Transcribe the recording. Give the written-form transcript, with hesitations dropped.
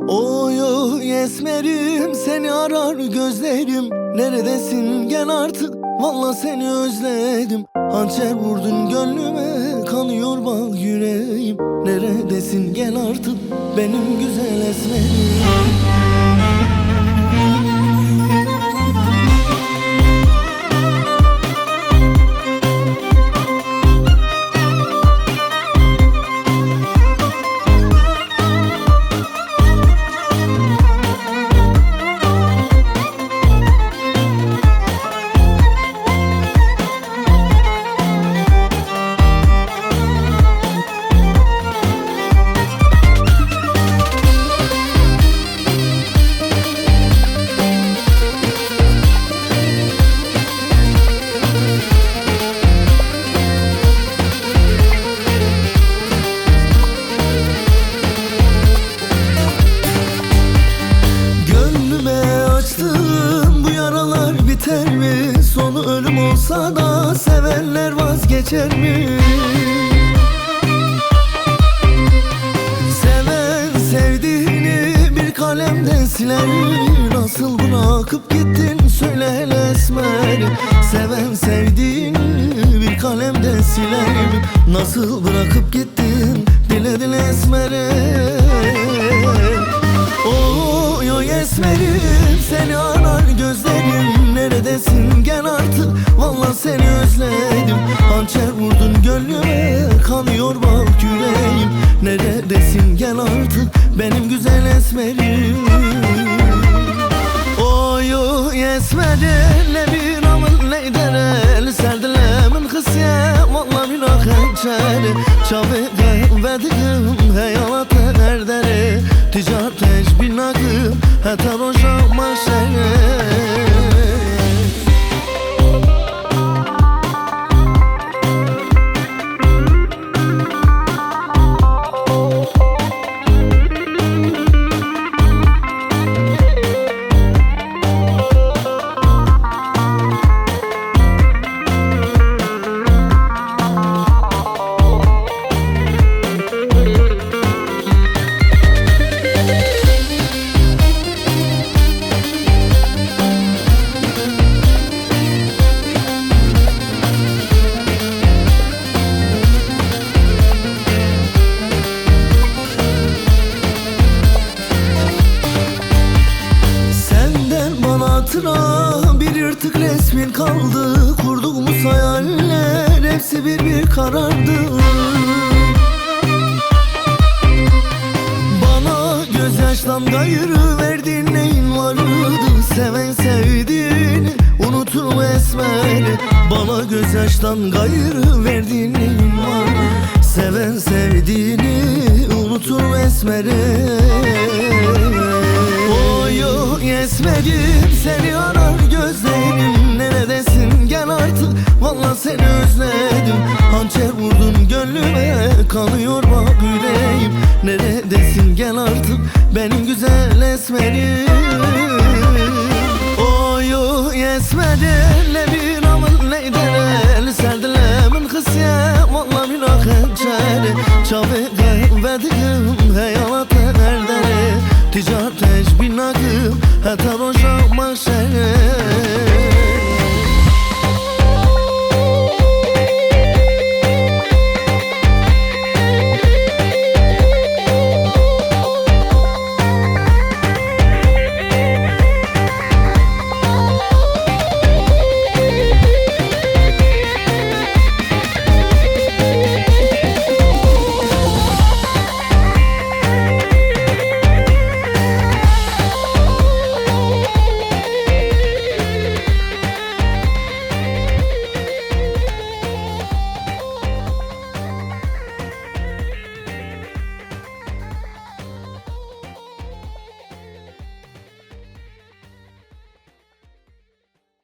Oy oy esmerim, seni arar gözlerim. Neredesin gel artık, valla seni özledim. Hançer vurdun gönlüme, kanıyor bak yüreğim. Neredesin gel artık, benim güzel esmerim. Bu yaralar biter mi? Sonu ölüm olsa da sevenler vazgeçer mi? Seven sevdiğini bir kalemden siler mi? Nasıl bırakıp gittin söyle hele esmer. Seven sevdiğini bir kalemden siler mi? Nasıl bırakıp gittin dile dile esmere. Oy oy esmerim, seni arar gözlerim. Neredesin gel artık, valla seni özledim. Hançer vurdun gönlüme, kanıyor bak yüreğim. Neredesin gel artık, benim güzel esmerim. Oy oy esmerim, ne bir amın ne derel. Serdile min kısye, valla min hançer. Çabuk verdim heyalata erdere. Ticaret bir nakım, hatta roja maşere. Bir yırtık resmin kaldı, kurduğumuz hayaller hepsi bir karardı. Bana gözyaştan gayrı verdiğin neyin vardı? Seven sevdiğini unutur esmer. Bana gözyaştan gayrı verdiğin neyin var? Seven sevdiğini unutur esmere. Oy oy esmerim, seni arar gözlerim. Neredesin gel artık, valla seni özledim. Hançer vurdun gönlüme, kanıyor bak yüreğim. Neredesin gel artık, benim güzel esmerim. Oy oy esmerim, ne bir amın ne derel. Serdile min kısye, valla min hançer. Çabuk verdim heyalata erdere. Ticaret bir nakım, hatta